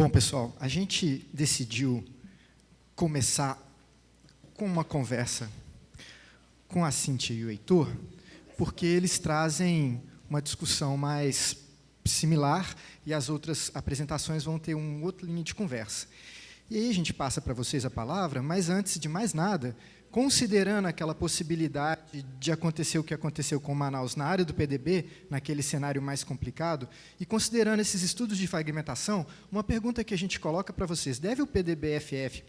Bom, pessoal, a gente decidiu começar com uma conversa com a Cíntia e o Heitor, porque eles trazem uma discussão mais similar e as outras apresentações vão ter uma outra linha de conversa. E aí a gente passa para vocês a palavra, mas antes de mais nada, considerando aquela possibilidade de acontecer o que aconteceu com Manaus na área do PDB, naquele cenário mais complicado, e considerando esses estudos de fragmentação, uma pergunta que a gente coloca para vocês: deve o PDB-FF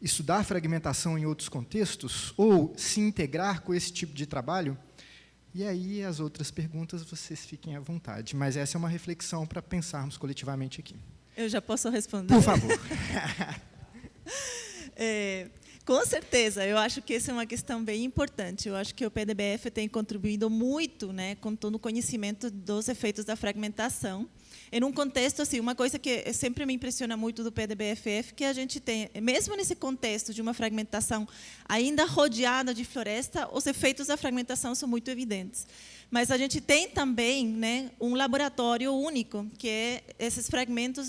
estudar fragmentação em outros contextos ou se integrar com esse tipo de trabalho? E aí, as outras perguntas, vocês fiquem à vontade. Mas essa é uma reflexão para pensarmos coletivamente aqui. Eu já posso responder? Por favor. Com certeza, eu acho que essa é uma questão bem importante. Eu acho que o PDBF tem contribuído muito, né, com todo o conhecimento dos efeitos da fragmentação. Em um contexto, assim, uma coisa que sempre me impressiona muito do PDBFF, que a gente tem, mesmo nesse contexto de uma fragmentação ainda rodeada de floresta, os efeitos da fragmentação são muito evidentes. Mas a gente tem também, né, um laboratório único, que é esses fragmentos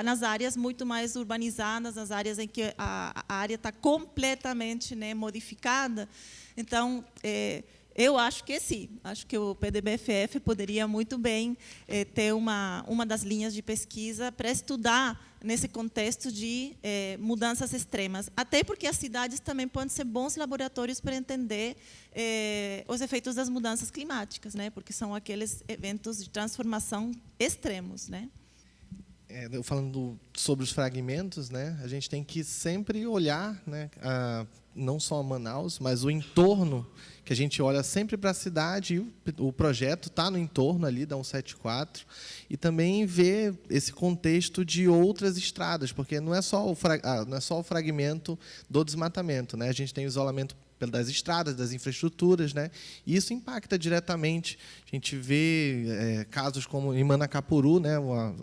nas áreas muito mais urbanizadas, nas áreas em que a área está completamente, né, modificada. Então, eu acho que sim, acho que o PDBFF poderia muito bem ter uma das linhas de pesquisa para estudar nesse contexto de mudanças extremas. Até porque as cidades também podem ser bons laboratórios para entender os efeitos das mudanças climáticas, né? Porque são aqueles eventos de transformação extremos, né? Eu falando sobre os fragmentos, né, a gente tem que sempre olhar, né, não só Manaus, mas o entorno, que a gente olha sempre para a cidade, e o projeto está no entorno ali da 174, e também ver esse contexto de outras estradas, porque não é só o fragmento do desmatamento, né, a gente tem o isolamento das estradas, das infraestruturas, né? E isso impacta diretamente. A gente vê casos como em Manacapuru, né? uma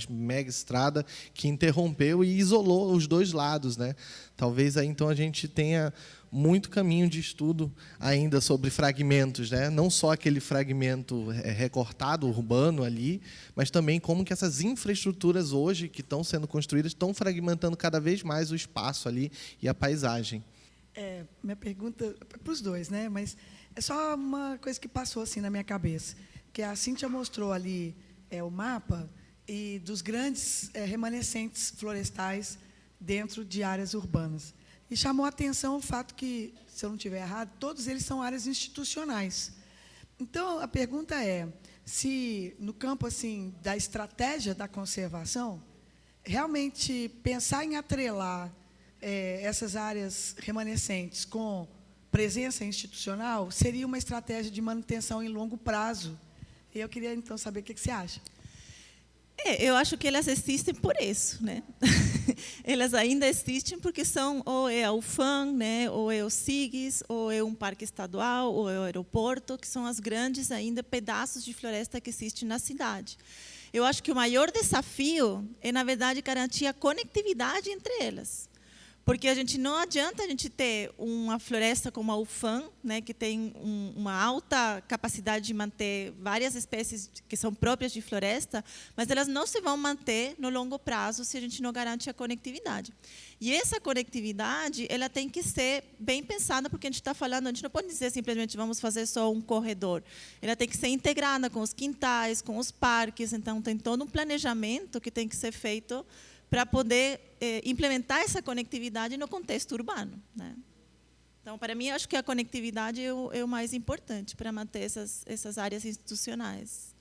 mega estrada que interrompeu e isolou os dois lados, né? Talvez aí então a gente tenha muito caminho de estudo ainda sobre fragmentos, né? Não só aquele fragmento recortado, urbano ali, mas também como que essas infraestruturas hoje que estão sendo construídas estão fragmentando cada vez mais o espaço ali e a paisagem. Minha pergunta é para os dois, né? Mas é só uma coisa que passou assim na minha cabeça, que a Cíntia mostrou ali o mapa e dos grandes remanescentes florestais dentro de áreas urbanas. E chamou a atenção o fato que, se eu não estiver errado, todos eles são áreas institucionais. Então, a pergunta é se, no campo assim da estratégia da conservação, realmente pensar em atrelar essas áreas remanescentes com presença institucional seria uma estratégia de manutenção em longo prazo. E eu queria, então, saber o que você acha. Eu acho que elas existem por isso, né? Elas ainda existem porque são ou é a UFAM, né? Ou é o SIGS, ou é um parque estadual, ou é o aeroporto, que são as grandes ainda pedaços de floresta que existem na cidade. Eu acho que o maior desafio é, na verdade, garantir a conectividade entre elas. Porque não adianta a gente ter uma floresta como a UFAM, né, que tem uma alta capacidade de manter várias espécies que são próprias de floresta, mas elas não se vão manter no longo prazo se a gente não garante a conectividade. E essa conectividade ela tem que ser bem pensada, porque a gente está falando, a gente não pode dizer simplesmente vamos fazer só um corredor. Ela tem que ser integrada com os quintais, com os parques, então tem todo um planejamento que tem que ser feito para poder implementar essa conectividade no contexto urbano, né? Então, para mim, eu acho que a conectividade é o mais importante para manter essas áreas institucionais.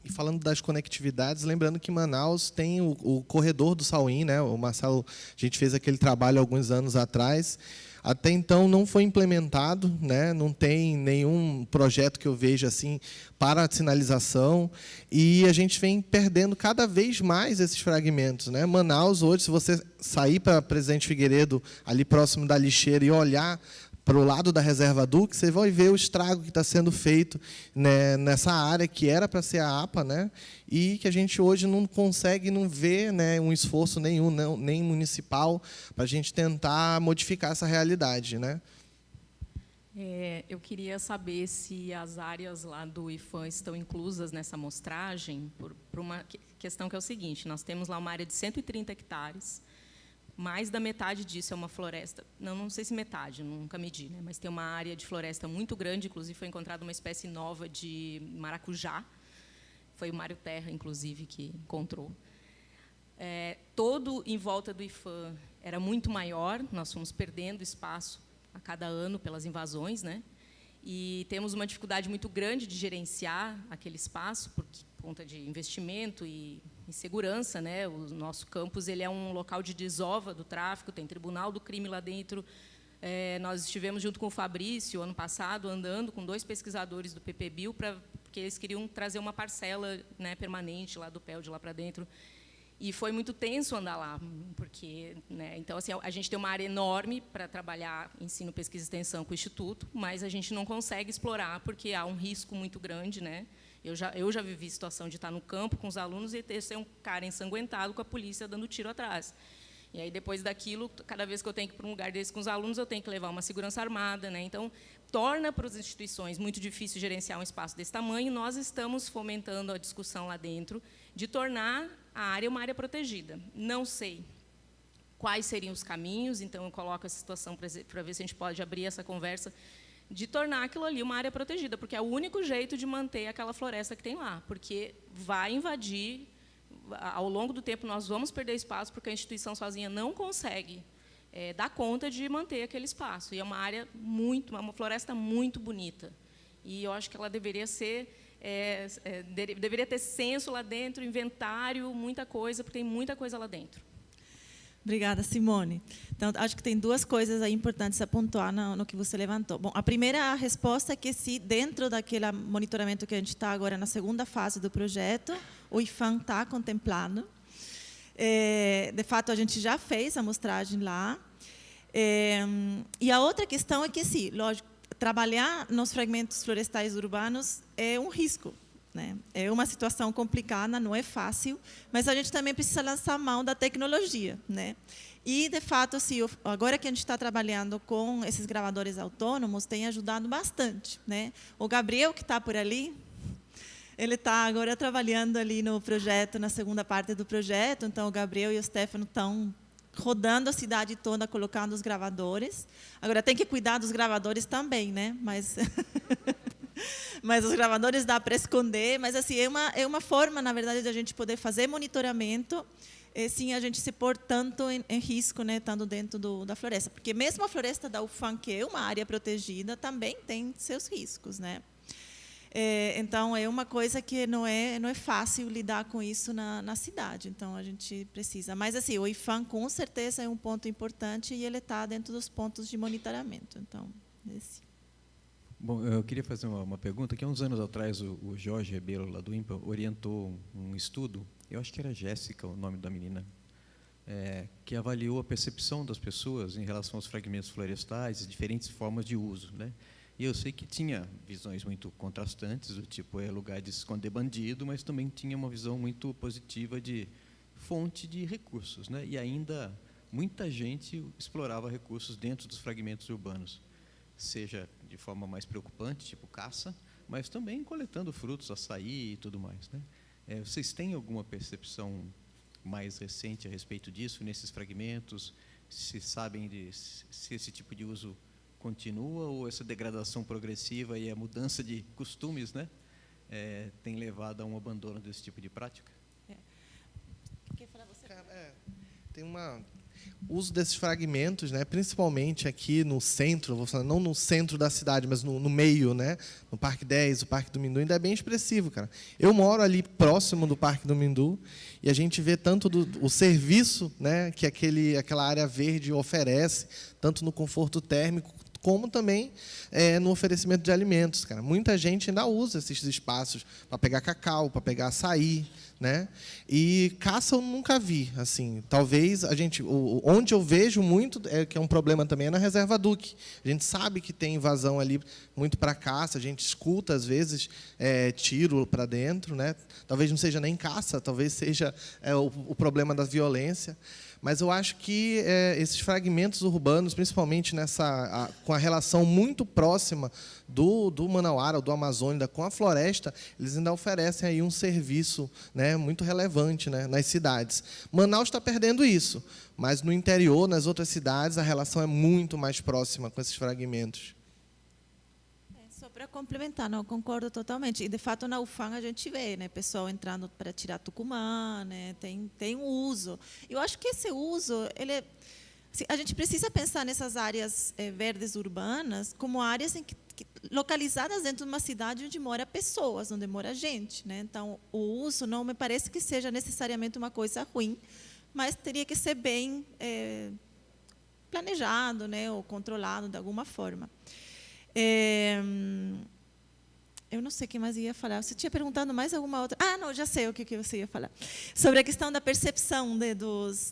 E falando das conectividades, lembrando que Manaus tem o corredor do Sauim, né? O Marcelo, a gente fez aquele trabalho alguns anos atrás. Até então não foi implementado, né? Não tem nenhum projeto que eu veja assim para a sinalização, e a gente vem perdendo cada vez mais esses fragmentos, né? Manaus hoje, se você sair para Presidente Figueiredo, ali próximo da lixeira, e olhar para o lado da Reserva Duque, você vai ver o estrago que está sendo feito, né, nessa área que era para ser a APA, né, e que a gente hoje não consegue, não vê, né, um esforço nenhum, nem municipal, para a gente tentar modificar essa realidade, né? Eu queria saber se as áreas lá do IFAM estão inclusas nessa amostragem, por uma questão que é o seguinte: nós temos lá uma área de 130 hectares, mais da metade disso é uma floresta. Não sei se metade, nunca medi, né? Mas tem uma área de floresta muito grande, inclusive foi encontrada uma espécie nova de maracujá. Foi o Mário Terra, inclusive, que encontrou. Todo em volta do IFAM era muito maior, nós fomos perdendo espaço a cada ano pelas invasões, né? E temos uma dificuldade muito grande de gerenciar aquele espaço por conta de investimento e segurança, né? O nosso campus ele é um local de desova do tráfico, tem tribunal do crime lá dentro. Nós estivemos junto com o Fabrício ano passado andando com 2 pesquisadores do PPBio porque eles queriam trazer uma parcela, né, permanente lá do PEL de lá para dentro. E foi muito tenso andar lá, porque, né, então assim, a gente tem uma área enorme para trabalhar ensino, pesquisa e extensão com o Instituto, mas a gente não consegue explorar porque há um risco muito grande, né? Eu já vivi situação de estar no campo com os alunos e ter ser um cara ensanguentado com a polícia dando tiro atrás. E aí, depois daquilo, cada vez que eu tenho que ir para um lugar desse com os alunos, eu tenho que levar uma segurança armada, né? Então, torna para as instituições muito difícil gerenciar um espaço desse tamanho. Nós estamos fomentando a discussão lá dentro de tornar a área uma área protegida. Não sei quais seriam os caminhos, então eu coloco essa situação para ver se a gente pode abrir essa conversa de tornar aquilo ali uma área protegida, porque é o único jeito de manter aquela floresta que tem lá, porque vai invadir, ao longo do tempo nós vamos perder espaço, porque a instituição sozinha não consegue dar conta de manter aquele espaço. E é uma área uma floresta muito bonita. E eu acho que ela deveria ser deveria ter censo lá dentro, inventário, muita coisa, porque tem muita coisa lá dentro. Obrigada, Simone. Então, acho que tem 2 coisas aí importantes a pontuar no que você levantou. Bom, a primeira resposta é que, se dentro daquele monitoramento que a gente está agora na segunda fase do projeto, o IFAM está contemplado. De fato, a gente já fez a amostragem lá. E a outra questão é que, sim, lógico, trabalhar nos fragmentos florestais urbanos é um risco, né? É uma situação complicada, não é fácil, mas a gente também precisa lançar mão da tecnologia, né? E, de fato, assim, agora que a gente está trabalhando com esses gravadores autônomos, tem ajudado bastante, né? O Gabriel, que está por ali, ele está agora trabalhando ali no projeto, na segunda parte do projeto. Então, o Gabriel e o Stefano estão rodando a cidade toda, colocando os gravadores. Agora, tem que cuidar dos gravadores também, né? Mas os gravadores dá para esconder. Mas, assim, é uma forma, na verdade, de a gente poder fazer monitoramento sem a gente se pôr tanto em risco, né, estando dentro da floresta. Porque mesmo a floresta da UFAM, que é uma área protegida, também tem seus riscos, né? Então, é uma coisa que não é fácil lidar com isso na cidade. Então, a gente precisa. Mas, assim, o IFAM, com certeza, é um ponto importante e ele está dentro dos pontos de monitoramento. Então, esse. Bom, eu queria fazer uma pergunta, que há uns anos atrás o Jorge Rebelo, lá do INPA, orientou um estudo, eu acho que era Jéssica o nome da menina, que avaliou a percepção das pessoas em relação aos fragmentos florestais e diferentes formas de uso, né? E eu sei que tinha visões muito contrastantes, do tipo, é lugar de esconder bandido, mas também tinha uma visão muito positiva de fonte de recursos, né? E ainda muita gente explorava recursos dentro dos fragmentos urbanos, seja de forma mais preocupante, tipo caça, mas também coletando frutos, açaí e tudo mais, né? Vocês têm alguma percepção mais recente a respeito disso, nesses fragmentos? Se sabem se esse tipo de uso continua ou essa degradação progressiva e a mudança de costumes, né, tem levado a um abandono desse tipo de prática? Quer falar você? Tem o uso desses fragmentos, né, principalmente aqui no centro, vou falar, não no centro da cidade, mas no meio, né, no Parque 10, o Parque do Mindu, ainda é bem expressivo, cara. Eu moro ali próximo do Parque do Mindu e a gente vê tanto o serviço, né, que aquela área verde oferece, tanto no conforto térmico, como também no oferecimento de alimentos, cara. Muita gente ainda usa esses espaços para pegar cacau, para pegar açaí, né? E caça eu nunca vi, assim. Talvez onde eu vejo muito que é um problema também é na Reserva Duque. A gente sabe que tem invasão ali muito para caça, a gente escuta às vezes tiro para dentro, né? Talvez não seja nem caça, talvez seja o problema da violência. Mas eu acho que esses fragmentos urbanos, principalmente com a relação muito próxima do Manauara, do Amazônia, com a floresta, eles ainda oferecem aí um serviço, né, muito relevante, né, nas cidades. Manaus está perdendo isso, mas no interior, nas outras cidades, a relação é muito mais próxima com esses fragmentos. Só para complementar, não concordo totalmente. E de fato na UFAM a gente vê, né, pessoal entrando para tirar Tucumã, né, tem um uso. Eu acho que esse uso, assim, a gente precisa pensar nessas áreas verdes urbanas como áreas localizadas dentro de uma cidade onde mora pessoas, onde mora gente, né? Então o uso não me parece que seja necessariamente uma coisa ruim, mas teria que ser bem planejado, né, ou controlado de alguma forma. Eu não sei o que mais ia falar. Você tinha perguntado mais alguma outra? Ah, não, já sei o que você ia falar. Sobre a questão da percepção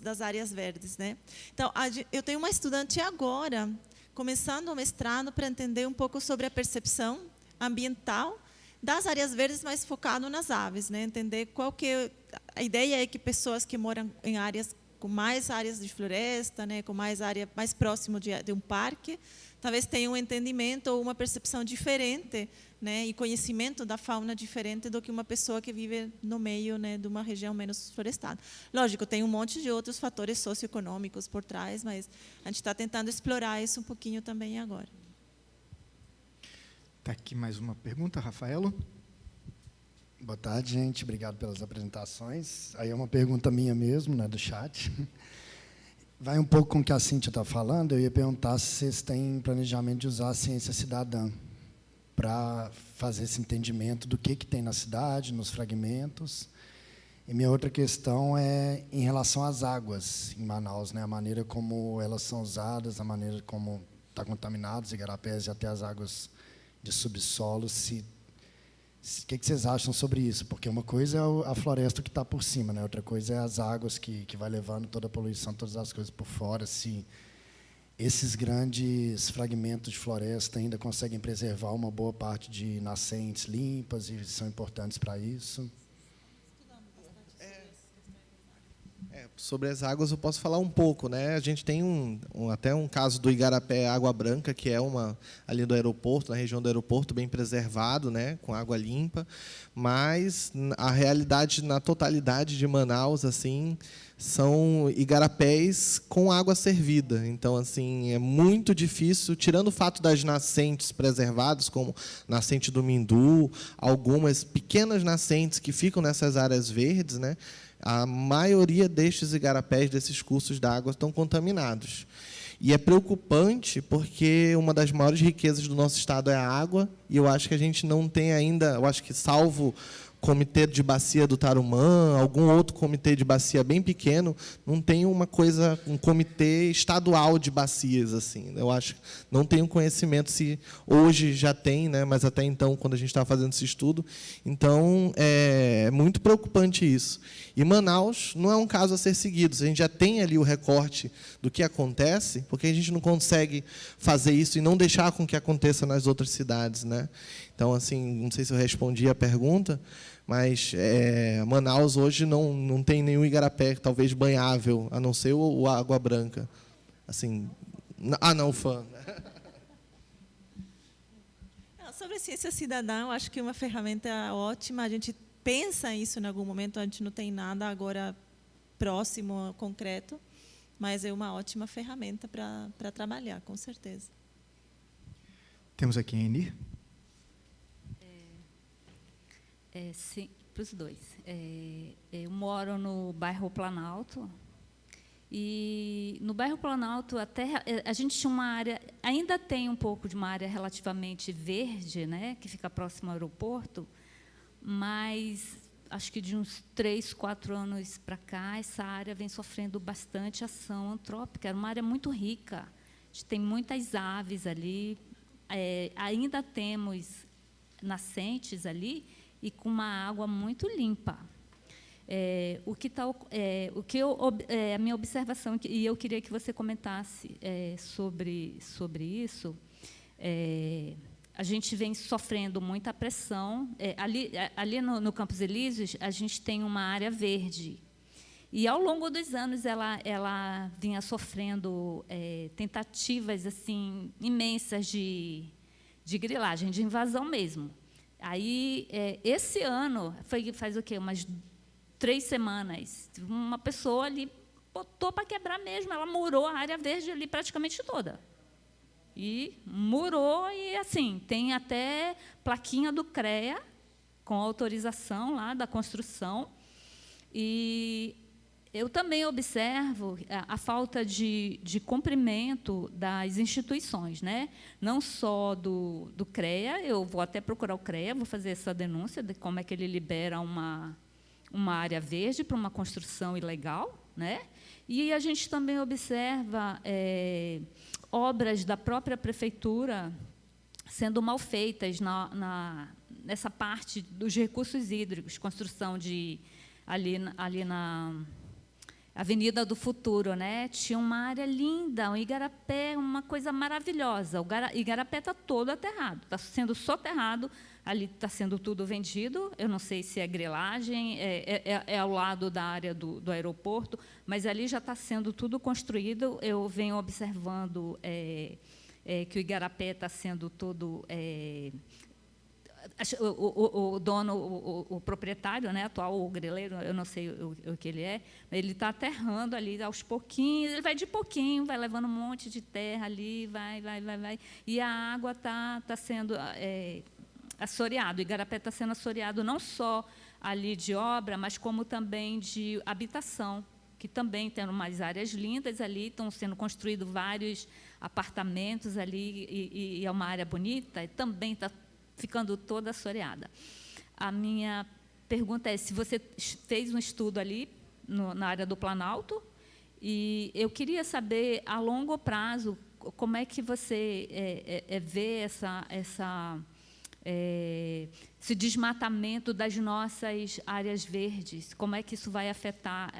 das áreas verdes, né? Então, eu tenho uma estudante agora, começando o mestrado, para entender um pouco sobre a percepção ambiental das áreas verdes, mas focado nas aves, né? Entender qual que a ideia é que pessoas que moram em áreas com mais áreas de floresta, né, com mais área mais próximo de um parque, talvez tenham um entendimento ou uma percepção diferente, né, e conhecimento da fauna diferente do que uma pessoa que vive no meio, né, de uma região menos florestada. Lógico, tem um monte de outros fatores socioeconômicos por trás, mas a gente está tentando explorar isso um pouquinho também agora. Está aqui mais uma pergunta, Rafaelo. Boa tarde, gente. Obrigado pelas apresentações. Aí é uma pergunta minha mesmo, né, do chat. Vai um pouco com o que a Cíntia está falando. Eu ia perguntar se vocês têm planejamento de usar a ciência cidadã para fazer esse entendimento do que tem na cidade, nos fragmentos. E minha outra questão é em relação às águas em Manaus, né, a maneira como elas são usadas, a maneira como está contaminados, igarapés e até as águas de subsolo, o que vocês acham sobre isso? Porque uma coisa é a floresta que está por cima, né? Outra coisa é as águas que vai levando toda a poluição, todas as coisas por fora. Se esses grandes fragmentos de floresta ainda conseguem preservar uma boa parte de nascentes limpas e são importantes para isso. Sobre as águas eu posso falar um pouco, né? A gente tem até um caso do Igarapé Água Branca, que é ali do aeroporto, na região do aeroporto, bem preservado, né? Com água limpa, mas a realidade na totalidade de Manaus, assim, são igarapés com água servida. Então, assim, é muito difícil, tirando o fato das nascentes preservadas, como nascente do Mindu, algumas pequenas nascentes que ficam nessas áreas verdes, né? A maioria destes igarapés, desses cursos d'água, estão contaminados. E é preocupante porque uma das maiores riquezas do nosso estado é a água, e eu acho que a gente não tem ainda, eu acho que salvo Comitê de Bacia do Tarumã, algum outro comitê de bacia bem pequeno, não tem um comitê estadual de bacias, assim. Eu acho que não tenho conhecimento se hoje já tem, né, mas até então, quando a gente estava fazendo esse estudo. Então, é muito preocupante isso. E Manaus não é um caso a ser seguido. A gente já tem ali o recorte do que acontece, porque a gente não consegue fazer isso e não deixar com que aconteça nas outras cidades, né? Então, assim, não sei se eu respondi a pergunta, mas Manaus hoje não tem nenhum igarapé, talvez banhável, a não ser o Água Branca. Assim, não, fã. Sobre a ciência cidadã, eu acho que é uma ferramenta ótima. A gente pensa isso em algum momento, a gente não tem nada agora próximo, concreto, mas é uma ótima ferramenta para trabalhar, com certeza. Temos aqui a Eni. Sim, para os dois. Eu moro no bairro Planalto, e no bairro Planalto a gente tinha uma área, ainda tem um pouco de uma área relativamente verde, né, que fica próximo ao aeroporto, mas acho que de uns 3, 4 anos para cá, essa área vem sofrendo bastante ação antrópica. Era uma área muito rica, a gente tem muitas aves ali, ainda temos nascentes ali, e com uma água muito limpa. A minha observação, e eu queria que você comentasse sobre isso, a gente vem sofrendo muita pressão. Ali no Campos Elíseos, a gente tem uma área verde, E, ao longo dos anos, ela vinha sofrendo tentativas assim imensas de grilagem, de invasão mesmo. Aí, esse ano, faz o quê? Umas 3 semanas, uma pessoa ali botou para quebrar mesmo, ela murou a área verde ali praticamente toda. E murou, e assim, tem até plaquinha do CREA, com autorização lá da construção. E eu também observo a falta de cumprimento das instituições, né? Não só do CREA, eu vou até procurar o CREA, vou fazer essa denúncia de como é que ele libera uma área verde para uma construção ilegal, né? E a gente também observa obras da própria prefeitura sendo mal feitas nessa parte dos recursos hídricos, construção ali na Avenida do Futuro, né? Tinha uma área linda, um igarapé, uma coisa maravilhosa. O igarapé está todo aterrado, está sendo soterrado, ali está sendo tudo vendido. Eu não sei se é grilagem, é ao lado da área do aeroporto, mas ali já está sendo tudo construído. Eu venho observando que o igarapé está sendo todo... o dono, o proprietário, né, atual, o grileiro, eu não sei o que ele é, ele está aterrando ali aos pouquinhos, ele vai de pouquinho, vai levando um monte de terra ali, vai, e a água está sendo assoreado, o igarapé está sendo assoreado não só ali de obra, mas como também de habitação, que também tem umas áreas lindas ali, estão sendo construídos vários apartamentos ali, e é uma área bonita, e também está ficando toda assoreada. A minha pergunta é se você fez um estudo ali na área do Planalto, e eu queria saber, a longo prazo, como é que você vê esse desmatamento das nossas áreas verdes, como é que isso vai afetar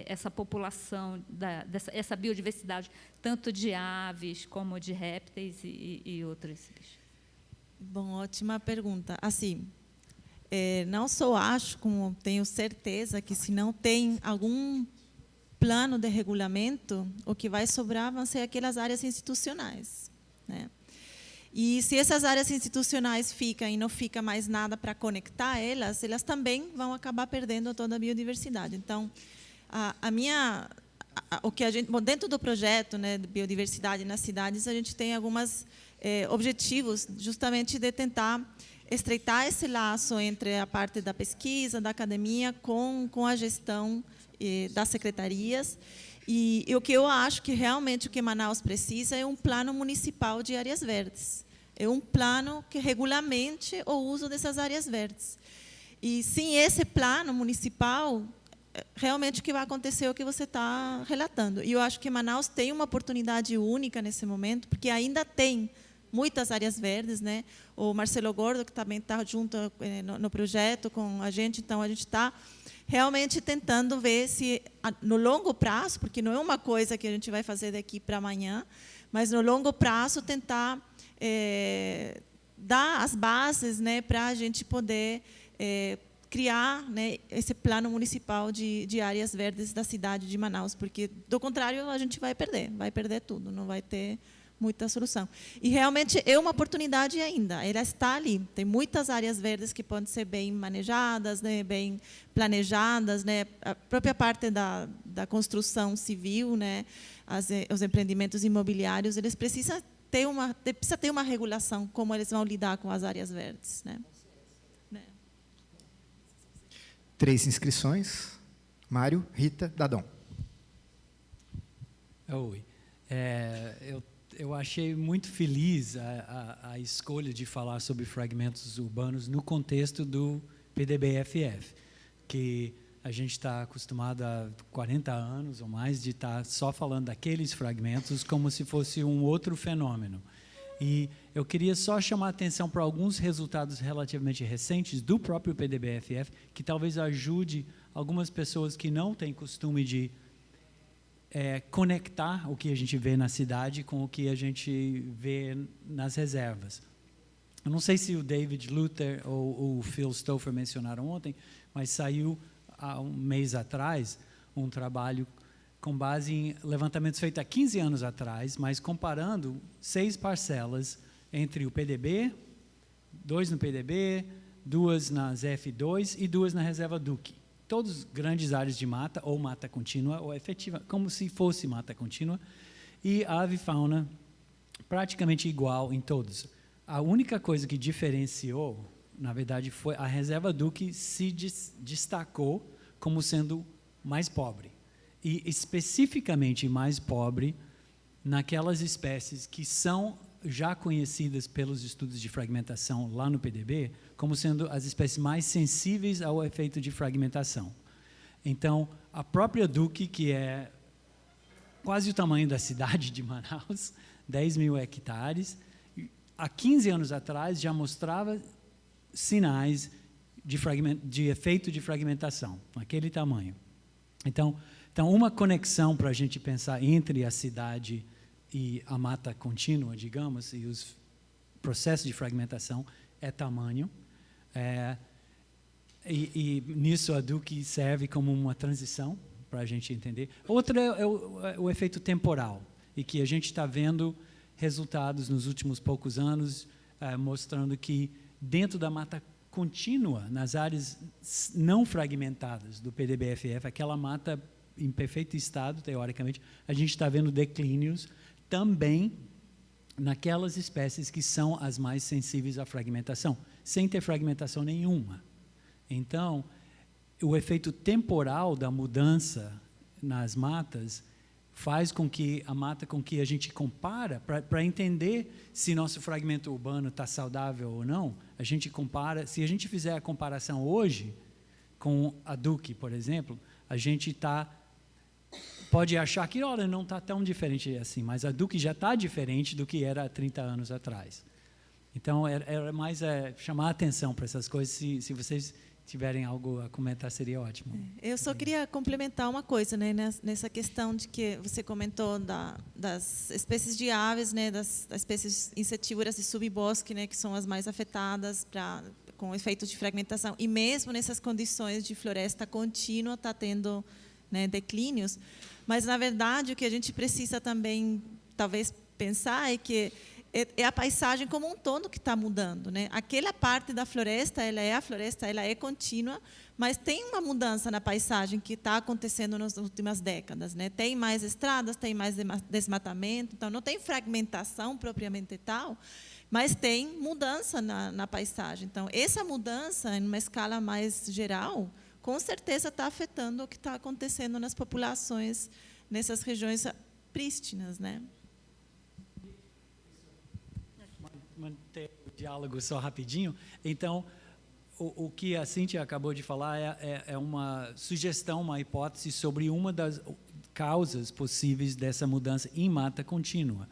essa população, essa biodiversidade, tanto de aves como de répteis e outros bichos. Bom, ótima pergunta. Assim, não só acho, como tenho certeza, que se não tem algum plano de regulamento, o que vai sobrar vão ser aquelas áreas institucionais, né? E se essas áreas institucionais ficam e não fica mais nada para conectar elas também vão acabar perdendo toda a biodiversidade. Então, dentro do projeto, né, de biodiversidade nas cidades, a gente tem algumas objetivos justamente de tentar estreitar esse laço entre a parte da pesquisa, da academia, com a gestão das secretarias. E o que eu acho que realmente o que Manaus precisa é um plano municipal de áreas verdes. É um plano que regulamente o uso dessas áreas verdes. E, sem esse plano municipal, realmente o que vai acontecer é o que você está relatando. E eu acho que Manaus tem uma oportunidade única nesse momento, porque ainda tem muitas áreas verdes, né? O Marcelo Gordo, que também está junto no projeto com a gente, então a gente está realmente tentando ver se, no longo prazo, porque não é uma coisa que a gente vai fazer daqui para amanhã, mas no longo prazo tentar dar as bases, né, para a gente poder criar, né, esse plano municipal de áreas verdes da cidade de Manaus, porque, do contrário, a gente vai perder tudo, não vai ter muita solução. E realmente é uma oportunidade ainda, ela está ali. Tem muitas áreas verdes que podem ser bem manejadas, né, bem planejadas, né, a própria parte da construção civil, né, os empreendimentos imobiliários, eles precisam ter uma regulação, como eles vão lidar com as áreas verdes, né. 3 inscrições. Mário, Rita, Dadon. Oi. Eu achei muito feliz a escolha de falar sobre fragmentos urbanos no contexto do PDB-FF, que a gente está acostumado há 40 anos ou mais de estar só falando daqueles fragmentos como se fosse um outro fenômeno. E eu queria só chamar a atenção para alguns resultados relativamente recentes do próprio PDB-FF, que talvez ajude algumas pessoas que não têm costume de conectar o que a gente vê na cidade com o que a gente vê nas reservas. Eu não sei se o David Luther ou o Phil Stouffer mencionaram ontem, mas saiu há um mês atrás um trabalho com base em levantamentos feitos há 15 anos atrás, mas comparando 6 parcelas entre o PDB, 2 no PDB, 2 nas F2 e 2 na reserva Duque. Todos grandes áreas de mata, ou mata contínua, ou efetiva, como se fosse mata contínua, e a avifauna praticamente igual em todos. A única coisa que diferenciou, na verdade, foi a reserva Duque se destacou como sendo mais pobre. E especificamente mais pobre naquelas espécies que são já conhecidas pelos estudos de fragmentação lá no PDB, como sendo as espécies mais sensíveis ao efeito de fragmentação. Então, a própria Duque, que é quase o tamanho da cidade de Manaus, 10 mil hectares, há 15 anos atrás já mostrava sinais de efeito de fragmentação, naquele tamanho. Então, uma conexão para a gente pensar entre a cidade e a mata contínua, digamos, e os processos de fragmentação é tamanho. E nisso a Duque serve como uma transição para a gente entender. Outra é o efeito temporal, e que a gente está vendo resultados nos últimos poucos anos mostrando que dentro da mata contínua, nas áreas não fragmentadas do PDB-FF, aquela mata em perfeito estado, teoricamente, a gente está vendo declínios também naquelas espécies que são as mais sensíveis à fragmentação, sem ter fragmentação nenhuma. Então, o efeito temporal da mudança nas matas faz com que a mata com que a gente compara, para entender se nosso fragmento urbano está saudável ou não, a gente compara, se a gente fizer a comparação hoje com a Duque, por exemplo, a gente pode achar que, olha, não está tão diferente assim, mas a Duque já está diferente do que era há 30 anos atrás. Então, era mais chamar a atenção para essas coisas. Se vocês tiverem algo a comentar, seria ótimo. Eu só queria complementar uma coisa, né, nessa questão de que você comentou das espécies de aves, né, das espécies insetívoras de subbosque, né, que são as mais afetadas com efeitos de fragmentação. E mesmo nessas condições de floresta contínua, está tendo, né, declínios. Mas, na verdade, o que a gente precisa também, talvez, pensar é que é a paisagem como um todo que está mudando, né? Aquela parte da floresta, ela é contínua, mas tem uma mudança na paisagem que está acontecendo nas últimas décadas, né? Tem mais estradas, tem mais desmatamento, então não tem fragmentação propriamente tal, mas tem mudança na paisagem. Então, essa mudança, em uma escala mais geral, com certeza está afetando o que está acontecendo nas populações nessas regiões prístinas, né? Manter o diálogo só rapidinho. Então, o que a Cíntia acabou de falar é uma sugestão, uma hipótese sobre uma das causas possíveis dessa mudança em mata contínua.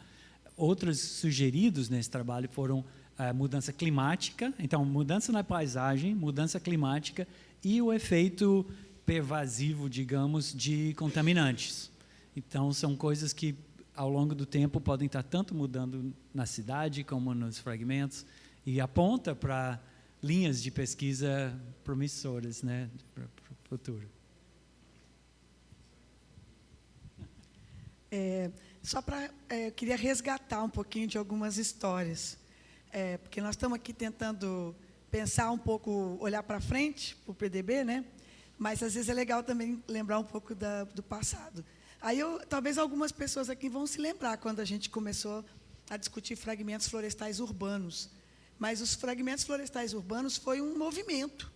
Outros sugeridos nesse trabalho foram a mudança climática, então, mudança na paisagem, mudança climática e o efeito pervasivo, digamos, de contaminantes. Então, são coisas que ao longo do tempo podem estar tanto mudando na cidade como nos fragmentos, e aponta para linhas de pesquisa promissoras, né, para o futuro. Eu queria resgatar um pouquinho de algumas histórias, porque nós estamos aqui tentando pensar um pouco, olhar para frente, para o PDB, né? Mas às vezes é legal também lembrar um pouco do passado. Aí, talvez algumas pessoas aqui vão se lembrar quando a gente começou a discutir fragmentos florestais urbanos. Mas os fragmentos florestais urbanos foi um movimento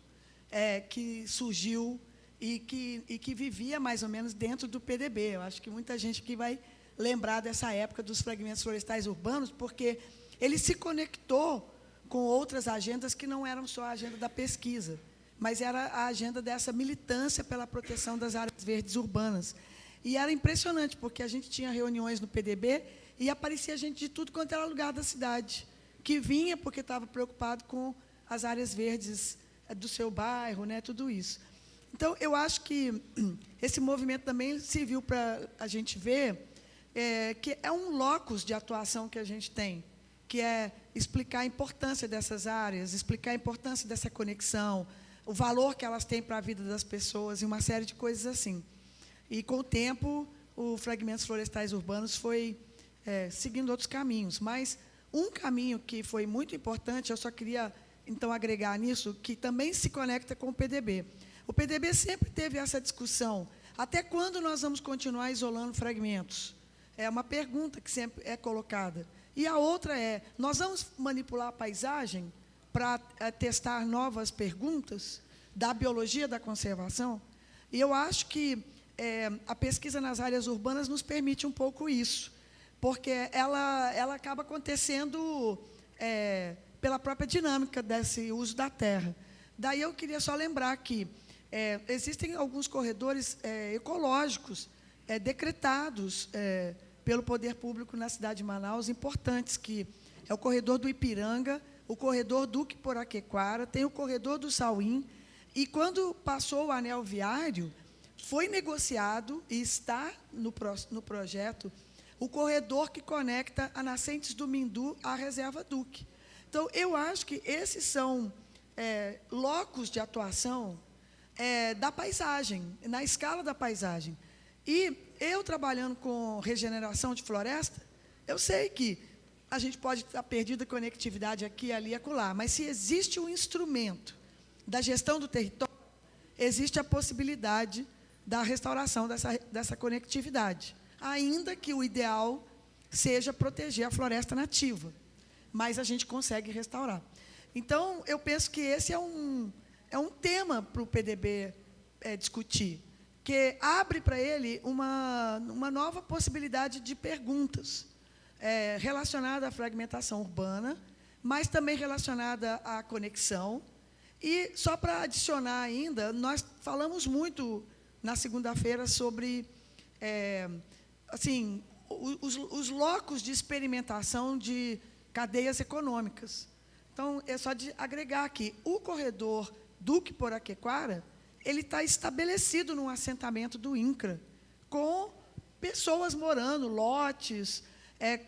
que surgiu e que vivia mais ou menos dentro do PDB. Eu acho que muita gente aqui vai lembrar dessa época dos fragmentos florestais urbanos, porque ele se conectou com outras agendas que não eram só a agenda da pesquisa, mas era a agenda dessa militância pela proteção das áreas verdes urbanas. E era impressionante, porque a gente tinha reuniões no PDB e aparecia gente de tudo quanto era lugar da cidade, que vinha porque estava preocupado com as áreas verdes do seu bairro, né, tudo isso. Então, eu acho que esse movimento também serviu para a gente ver que é um locus de atuação que a gente tem, que é explicar a importância dessas áreas, explicar a importância dessa conexão, o valor que elas têm para a vida das pessoas e uma série de coisas assim. E, com o tempo, o Fragmentos Florestais Urbanos foi seguindo outros caminhos. Mas um caminho que foi muito importante, eu só queria, então, agregar nisso, que também se conecta com o PDB. O PDB sempre teve essa discussão. Até quando nós vamos continuar isolando fragmentos? É uma pergunta que sempre é colocada. E a outra é, nós vamos manipular a paisagem para testar novas perguntas da biologia da conservação? E eu acho que a pesquisa nas áreas urbanas nos permite um pouco isso, porque ela acaba acontecendo pela própria dinâmica desse uso da terra. Daí eu queria só lembrar que existem alguns corredores ecológicos decretados pelo poder público na cidade de Manaus, importantes, que é o corredor do Ipiranga, o corredor Duque Poraquequara, tem o corredor do Sauim, e quando passou o anel viário, foi negociado, e está no projeto, o corredor que conecta a Nascentes do Mindu à Reserva Duque. Então, eu acho que esses são locos de atuação da paisagem, na escala da paisagem. E eu, trabalhando com regeneração de floresta, eu sei que a gente pode estar perdido a conectividade aqui, ali e acolá, mas se existe um instrumento da gestão do território, existe a possibilidade da restauração dessa conectividade, ainda que o ideal seja proteger a floresta nativa, mas a gente consegue restaurar. Então, eu penso que esse é um tema para o PDB discutir, que abre para ele uma nova possibilidade de perguntas relacionada à fragmentação urbana, mas também relacionada à conexão. E, só para adicionar ainda, nós falamos muito na segunda-feira sobre assim, os locos de experimentação de cadeias econômicas. Então, é só de agregar aqui, o corredor Duque Poraquequara, ele está estabelecido num assentamento do INCRA, com pessoas morando, lotes,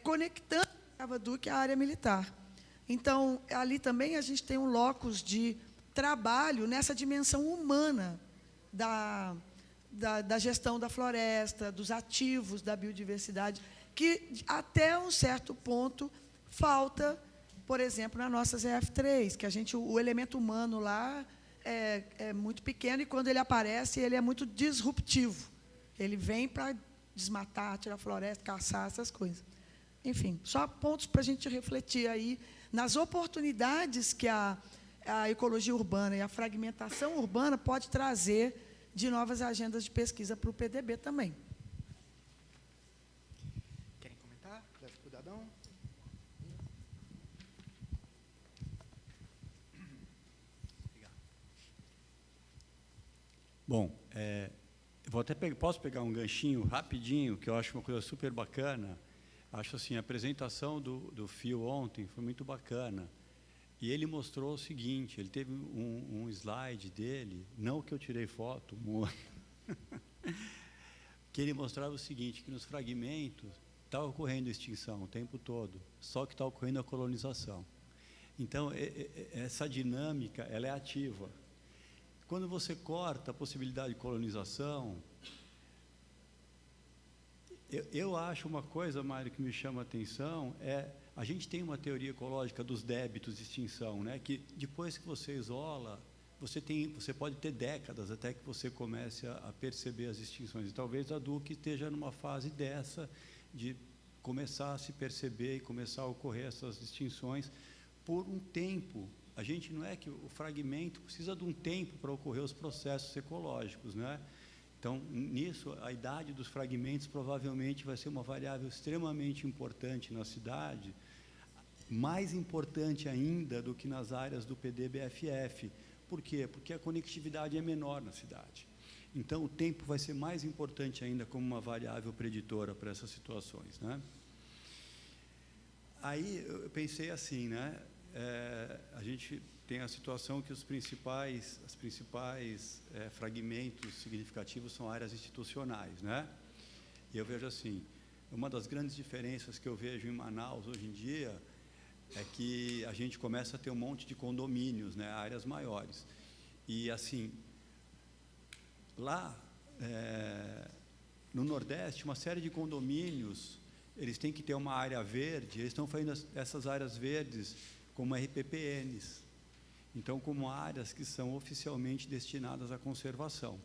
conectando a Reserva Duque à área militar. Então, ali também a gente tem um locus de trabalho nessa dimensão humana da gestão da floresta, dos ativos da biodiversidade, que até um certo ponto falta, por exemplo, nas nossas EF3, que o elemento humano lá é muito pequeno, e quando ele aparece, ele é muito disruptivo. Ele vem para desmatar, tirar a floresta, caçar, essas coisas. Enfim, só pontos para a gente refletir aí nas oportunidades que a ecologia urbana e a fragmentação urbana pode trazer de novas agendas de pesquisa para o PDB também. Querem comentar? Leve cuidadão. Bom, posso pegar um ganchinho rapidinho, que eu acho uma coisa super bacana. Acho assim, a apresentação do Phil ontem foi muito bacana. E ele mostrou o seguinte, ele teve um slide dele, não que eu tirei foto, que ele mostrava o seguinte, que nos fragmentos está ocorrendo extinção o tempo todo, só que está ocorrendo a colonização. Então, essa dinâmica, ela é ativa. Quando você corta a possibilidade de colonização, eu acho uma coisa, Mário, que me chama a atenção, a gente tem uma teoria ecológica dos débitos de extinção, né, que depois que você isola, você pode ter décadas até que você comece a perceber as extinções. E talvez a Duque esteja numa fase dessa, de começar a se perceber e começar a ocorrer essas extinções por um tempo. A gente não é que o fragmento precisa de um tempo para ocorrer os processos ecológicos, né? Então, nisso, a idade dos fragmentos provavelmente vai ser uma variável extremamente importante na cidade, mais importante ainda do que nas áreas do PDBFF. Por quê? Porque a conectividade é menor na cidade. Então, o tempo vai ser mais importante ainda como uma variável preditora para essas situações, né? Aí, eu pensei assim, né? A gente tem a situação que os principais fragmentos significativos são áreas institucionais, né? E eu vejo assim, uma das grandes diferenças que eu vejo em Manaus hoje em dia é que a gente começa a ter um monte de condomínios, né, áreas maiores. E assim, lá no Nordeste, uma série de condomínios, eles têm que ter uma área verde, eles estão fazendo essas áreas verdes como RPPNs, então como áreas que são oficialmente destinadas à conservação.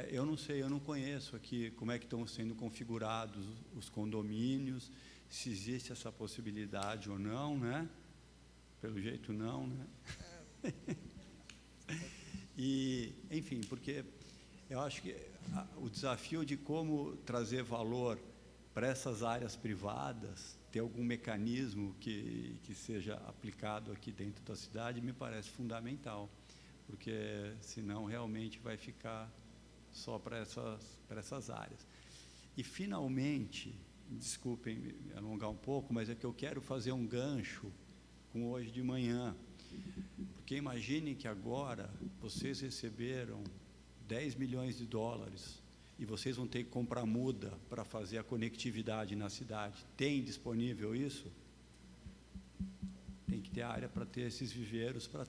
Eu não sei, eu não conheço aqui como é que estão sendo configurados os condomínios, se existe essa possibilidade ou não, né? Pelo jeito não, né? E, enfim, porque eu acho que o desafio de como trazer valor para essas áreas privadas, ter algum mecanismo que seja aplicado aqui dentro da cidade, me parece fundamental, porque senão realmente vai ficar só para essas áreas. E, finalmente, desculpem me alongar um pouco, mas é que eu quero fazer um gancho com hoje de manhã, porque imaginem que agora vocês receberam 10 milhões de dólares e vocês vão ter que comprar muda para fazer a conectividade na cidade. Tem disponível isso? Tem que ter área para ter esses viveiros, para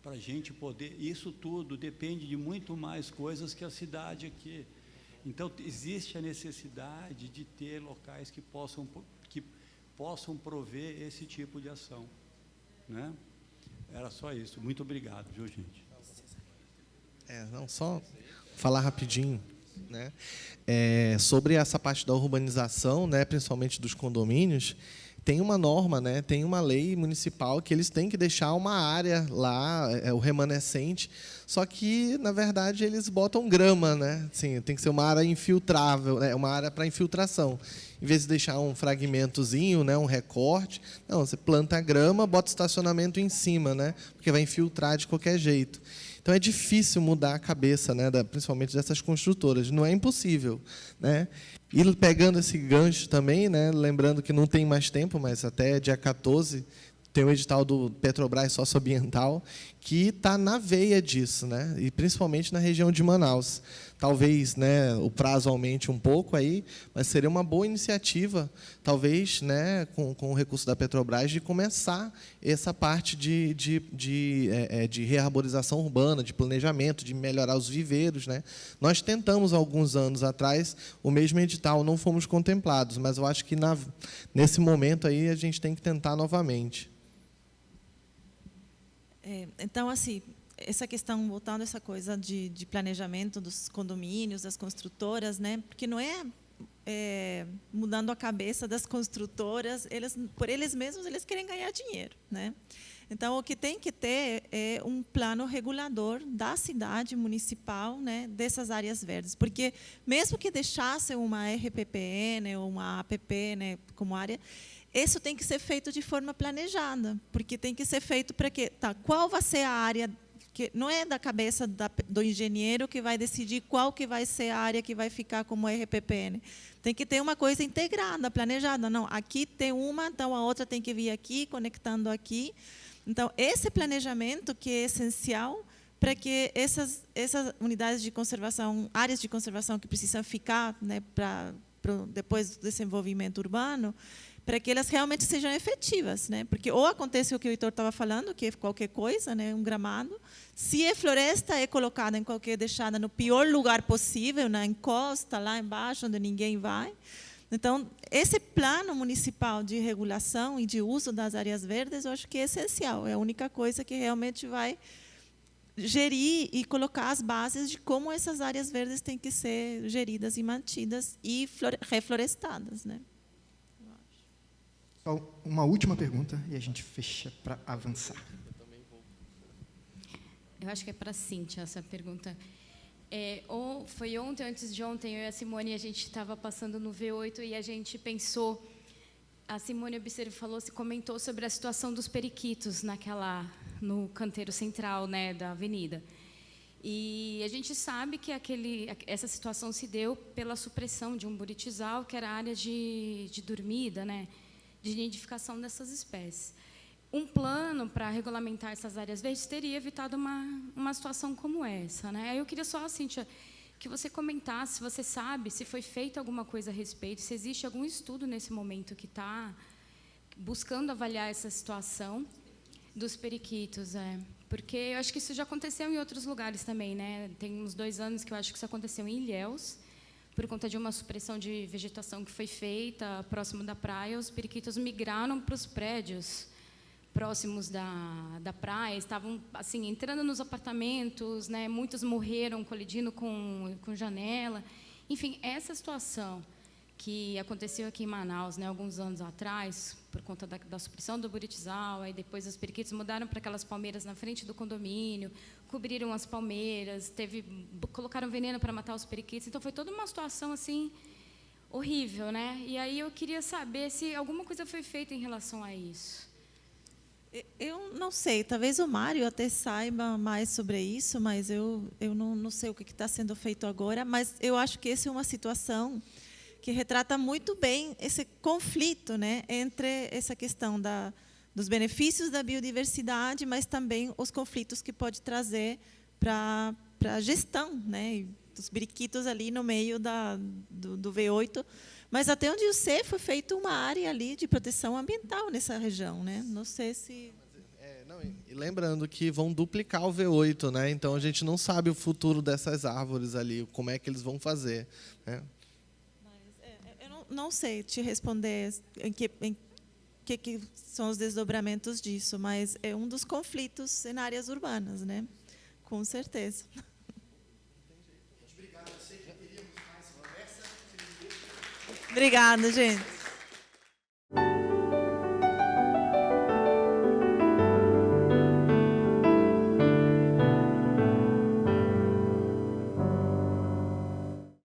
a gente poder... Isso tudo depende de muito mais coisas que a cidade aqui. Então, existe a necessidade de ter locais que possam prover esse tipo de ação, né? Era só isso. Muito obrigado, viu, gente? Não, só falar rapidinho, né? Sobre essa parte da urbanização, né, principalmente dos condomínios, tem uma norma, né, tem uma lei municipal que eles têm que deixar uma área lá, o remanescente, só que, na verdade, eles botam grama, né? Assim, tem que ser uma área infiltrável, né, uma área para infiltração. Em vez de deixar um fragmentozinho, né, um recorte, não, você planta a grama, bota estacionamento em cima, né, porque vai infiltrar de qualquer jeito. Então, é difícil mudar a cabeça, né, principalmente dessas construtoras. Não é impossível, né? E pegando esse gancho também, né, lembrando que não tem mais tempo, mas até dia 14 tem o edital do Petrobras socioambiental, que está na veia disso, né, e principalmente na região de Manaus. Talvez, né, o prazo aumente um pouco aí, mas seria uma boa iniciativa, talvez, né, com o recurso da Petrobras, de começar essa parte de rearborização urbana, de planejamento, de melhorar os viveiros, né. Nós tentamos, alguns anos atrás, o mesmo edital, não fomos contemplados, mas eu acho que nesse momento aí a gente tem que tentar novamente. Então, assim, essa questão, voltando a essa coisa de planejamento dos condomínios, das construtoras, né? Porque não é mudando a cabeça das construtoras, por eles mesmos, eles querem ganhar dinheiro, né? Então, o que tem que ter é um plano regulador da cidade municipal, né, dessas áreas verdes. Porque, mesmo que deixasse uma RPPN ou uma APP, né, como área, isso tem que ser feito de forma planejada, porque tem que ser feito para quê? Qual vai ser a área, que não é da cabeça do engenheiro que vai decidir qual que vai ser a área que vai ficar como RPPN. Tem que ter uma coisa integrada, planejada. Não, aqui tem uma, então a outra tem que vir aqui, conectando aqui. Então, esse planejamento que é essencial para que essas unidades de conservação, áreas de conservação que precisam ficar, né, depois do desenvolvimento urbano, para que elas realmente sejam efetivas, né? Porque ou acontece o que o Heitor estava falando, que é qualquer coisa, né, um gramado. Se é floresta, é colocada deixada no pior lugar possível, na encosta, lá embaixo, onde ninguém vai. Então, esse plano municipal de regulação e de uso das áreas verdes, eu acho que é essencial. É a única coisa que realmente vai gerir e colocar as bases de como essas áreas verdes têm que ser geridas e mantidas e reflorestadas, né? Uma última pergunta e a gente fecha para avançar. Eu acho que é para a Cíntia essa pergunta. Foi ontem, antes de ontem, eu e a Simone, a gente estava passando no V8 e a gente pensou, a Simone Observo comentou sobre a situação dos periquitos no canteiro central, né, da avenida. E a gente sabe que essa situação se deu pela supressão de um buritizal, que era a área de dormida, né, de nidificação dessas espécies. Um plano para regulamentar essas áreas verdes teria evitado uma situação como essa, né? Eu queria só, Cíntia, que você comentasse, se você sabe, se foi feita alguma coisa a respeito, se existe algum estudo nesse momento que está buscando avaliar essa situação dos periquitos, porque eu acho que isso já aconteceu em outros lugares também, né? Tem uns 2 anos que eu acho que isso aconteceu em Ilhéus, por conta de uma supressão de vegetação que foi feita próximo da praia, os periquitos migraram para os prédios próximos da praia, estavam assim entrando nos apartamentos, né? Muitos morreram colidindo com janela. Enfim, essa situação que aconteceu aqui em Manaus, né, alguns anos atrás, por conta da supressão do buritizal, aí depois os periquitos mudaram para aquelas palmeiras na frente do condomínio, cobriram as palmeiras, colocaram veneno para matar os periquitos, então foi toda uma situação assim horrível, né? E aí eu queria saber se alguma coisa foi feita em relação a isso. Eu não sei, talvez o Mário até saiba mais sobre isso, mas eu não sei o que está sendo feito agora, mas eu acho que essa é uma situação que retrata muito bem esse conflito, né, entre essa questão dos benefícios da biodiversidade, mas também os conflitos que pode trazer para a gestão, né, dos periquitos ali no meio do V8. Mas até onde eu sei, foi feita uma área ali de proteção ambiental nessa região, né? Não sei se... E lembrando que vão duplicar o V8, né? Então a gente não sabe o futuro dessas árvores ali, como é que eles vão fazer, né? Eu não sei te responder em que são os desdobramentos disso, mas é um dos conflitos em áreas urbanas, né? Com certeza. Obrigada, gente.